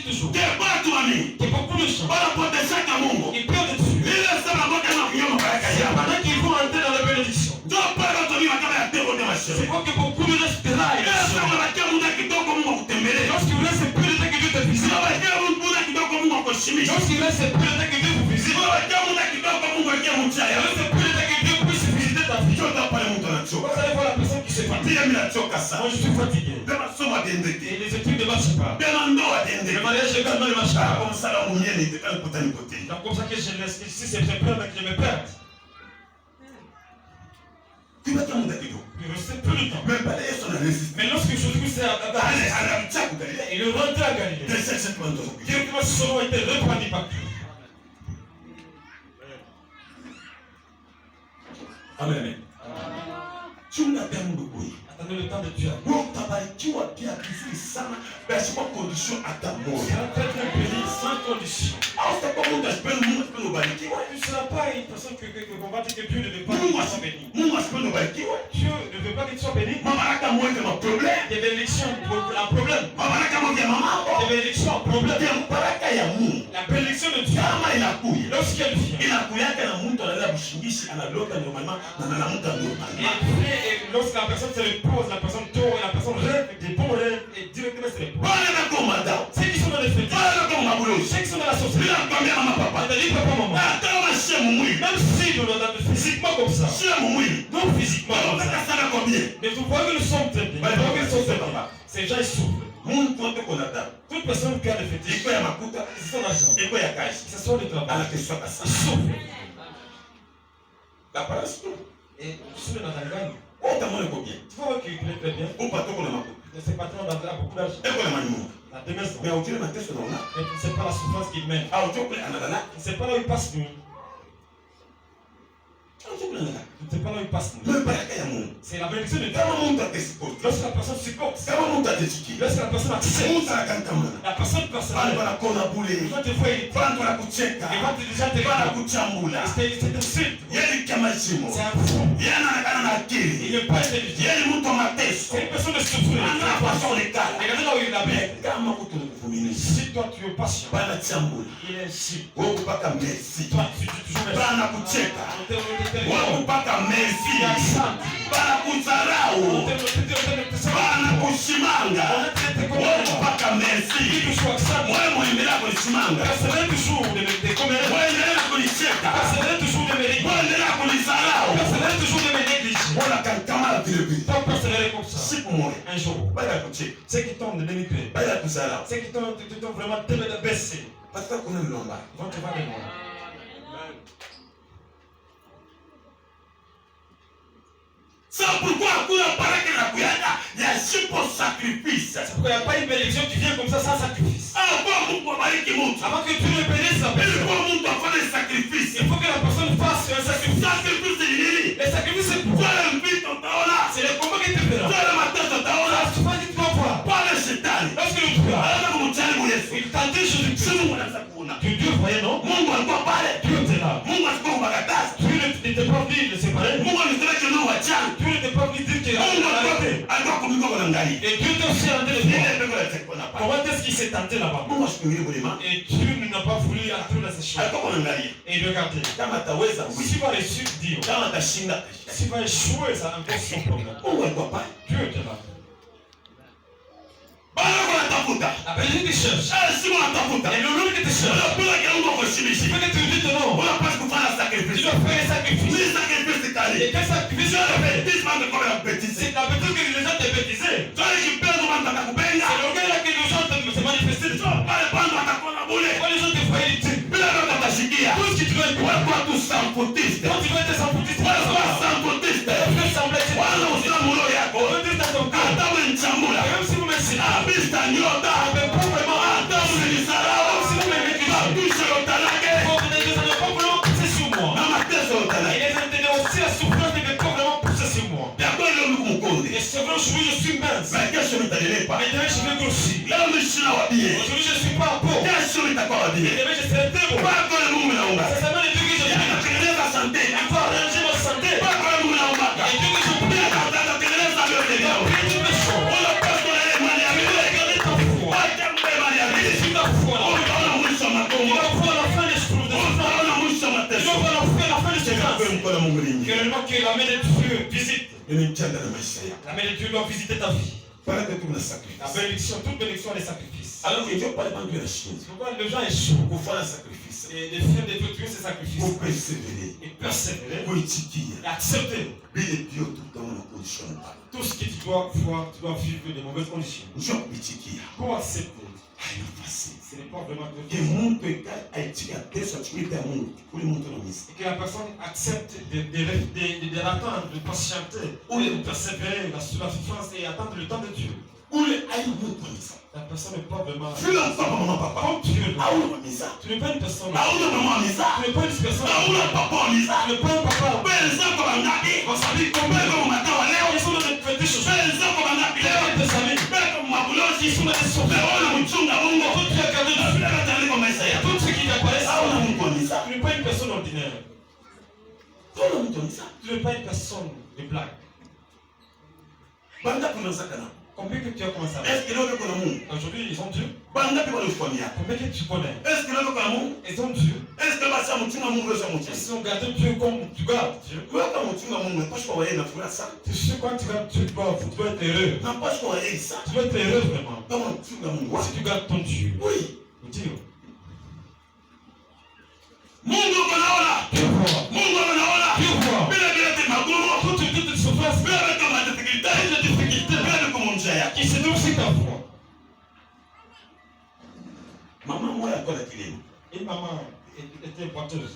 toujours. Que beaucoup de gens. Ils pleurent dessus. Pendant qu'ils vont entrer dans la bénédiction. C'est quoi que beaucoup de gens se déraillent. Lorsqu'il reste peu de temps que Dieu te visite. Lorsqu'il reste peu de temps que Dieu vous visite. Il reste peu de temps que Dieu puisse visiter ta vie. Vous allez voir la personne qui se fatigue. Moi je suis fatigué. Et les études ne marchent pas. Le mariage également ne marche pas. Donc comme ça que je laisse ici, c'est très peur que je me perde. Il restait peu de temps. Mais lorsque Jésus s'est adapté, il est rentré à Galilée. Directement son nom a été répandu partout. Amen. Attendez le temps de Dieu. C'est un très très béni sans condition. Tu ne seras pas une personne qu'on va dire que Dieu ne veut pas que tu sois béni. Dieu ne veut pas que tu sois béni. Il y a des élections, un problème. Il y a des élections, un problème. La bénédiction de Dieu, lorsqu'elle vient, et lorsque la personne se repose, la personne dort, et la personne rêve des bons rêves, et directement se repose. Ceux qui sont dans les fêtes, ceux qui sont dans la société, c'est-à-dire papa, maman, même si nous sommes physiquement comme ça, non physiquement comme ça, mais vous voyez que nous sommes très bien, ces gens ils souffrent. Toute personne qui a des fétiches, c'est son argent, c'est son travail, ils souffrent. Et je suis dans un gagne. Tu vois qu'il est très bien. C'est patron a beaucoup d'argent. La demeure. Mais tu ne sais pas la souffrance qu'il mène. Tu ne sais pas là où il passe nuit. Tu ne sais pas là où il passe nuit. C'est la bénédiction de Dieu. Lorsque la personne supporte, lorsque la personne accepte, la personne personnelle, il va te voir, il va te déjà te voir. C'est un site. C'est un fou. Il n'est pas intelligent. C'est une personne de souffrance. Regardez là où il habite. Si toi tu es patient, il est ici. Toi tu dis toujours merci. Wakupaka merci, bana kuzarau, bana kushimanga, wakupaka merci, wewe mwendelea kushimanga, mwendelea kulicheka, mwendelea kulizarau, wala kankamala vile vile. Siku moja, un jour, baada ya kucheka, ceux qui tombent de dénigrer, baada ya kuzarau, ceux qui tombent vraiment de baisser, parce que kuna lomba, vont te voir de moi. C'est pourquoi hakuna baraka na kuyaka ya sipo sacrifice. C'est pourquoi il n'y a pas une bénédiction qui vient comme ça sans sacrifice. Avant Mungu abariki mtu, Avant que Dieu ne bénisse la personne, il faut Mungu afanye sacrifice. il faut que la personne fasse un sacrifice. Sacrifice ni nini? Le sacrifice c'est pour Wale mpito utaona, c'est le combat qui te fera. wale mateso utaona, Tu vas dire tu vas voir. pale shetani. Lorsque le diable Anataka kumjaribu Yesu. il tentait Jésus, Si Mungu anaanza kuona. que Dieu voyait non? Mungu alikuwa pale. Dieu était là. Mungu asikuwa kubakataza. Dieu n'était pas venu le séparer. Mungu alisema kile wachana. Dieu n'était pas venu dire qu'il Mungu a arrêté. alikuwa kumiko kuna ngai. Et Dieu était aussi en train de Ile voir. pepo la teko na pale. Comment est-ce qu'il s'est tenté là-bas? Mungu asikwingine bulima. Et Dieu n'a pas voulu entrer dans ces choses. Alikuwa kuna ngai. Et regardez, Kama ataweza s'il ngui. va réussir, Dieu. Kama atashinda. S'il va échouer, ça encore son problème. Mungu alikuwa pale. Dieu était là. Bana kwa tafuta. La personne qui cherche. Si Mungu atafuta. Et le nom qui te cherche. Unapenda kile Mungu akushimishi. Il faut que tu lui dises non. Unapaswa kufanya Tu sacrifice. dois faire un sacrifice. Ni sacrifice kali. Et quel sacrifice tu dois faire? This man kama ya bêtise. C'est la bêtise que les gens te bêtisaient. Toi kipendo mtu atakubenga. C'est l'orgueil là que les gens se manifestent. Pale pande atakuona bure. Quand les gens te voient, ils disent Bila ndio utashikia. tout ce que tu dois être. Wewe kwa tu sampotiste. Quand tu vas être sans boutique, tu Wewe kwa vas sampotiste. sembler être. Wala usilamu roho yako. On dit dans ton cœur. Hata mchambula. Même si vous me citez, Abista nyota. mais pas vraiment. Hata mnisarau. Si vous me négligez, Tusha yotalake. vous n'allez pas vraiment pousser sur moi. Na mateso Et yotalake. les intérêts aussi, la souffrance ne veut pas vraiment pousser sur moi. Ya kweli mkumkonde. Et c'est vrai, aujourd'hui je suis mince. Mais kesho nitalipa. Mais demain je vais grossir. Leo nishina wabie. Aujourd'hui je ne suis pas beau. Kesho nitakuwa Et wabie. demain je serai très beau. Bako le Mungu naomba. C'est seulement les trucs que je prie. Yanatengeneza sante. Il faut arranger ma santé. Bako le Mungu naomba. Et Dieu que je prie. Yanatengeneza vyote vyao. Prie toutes les choses. Unapaswa na yeye mali ya milele. Regardez ta foi. Acha mbe mali ya milele. Si ta foi. Tu dois voir la fin des choses. Tu dois voir la fin des choses. Que la main de Dieu visite. La main de Dieu doit visiter ta vie. La bénédiction, toute bénédiction est sacrifice. Alors que Dieu parle de la chose. Pourquoi les gens échouent Pour faire un sacrifice. et de faire des trucs, ces sacrifices. Pour persévérer. Et persévérer. Pour étiquer. Et accepter. Tout ce que tu dois voir, tu dois vivre de mauvaises conditions. Pour accepter. Ce n'est pas vraiment de et que la personne accepte d'attendre, de patienter, ou de persévérer sur la souffrance et attendre le temps de Dieu. La personne n'est pas vraiment. Comme Dieu. Tu n'es pas une personne. Tu n'es pas une personne. Tu n'es pas un papa. Ils sont dans des petites choses. Tes amis. Ils sont dans des sauvages. Tout ce qui t'apparaît, tu n'es pas une personne ordinaire. Tu n'es pas une personne de blague. Combien que tu as commencé à faire? Aujourd'hui, ils ont Dieu. Combien que tu connais? Ils ont Dieu. Ils ont gardé Dieu comme tu gardes Dieu. Tu sais quand tu gardes Dieu, tu dois être heureux. Tu dois être heureux vraiment. Si tu gardes ton Dieu. Oui. Dieu. Mungu anaona. Mungu anaona. Toute souffrance, toute difficulté, qui se trouve sur ta foi. Maman, moi, elle a Une maman était boiteuse.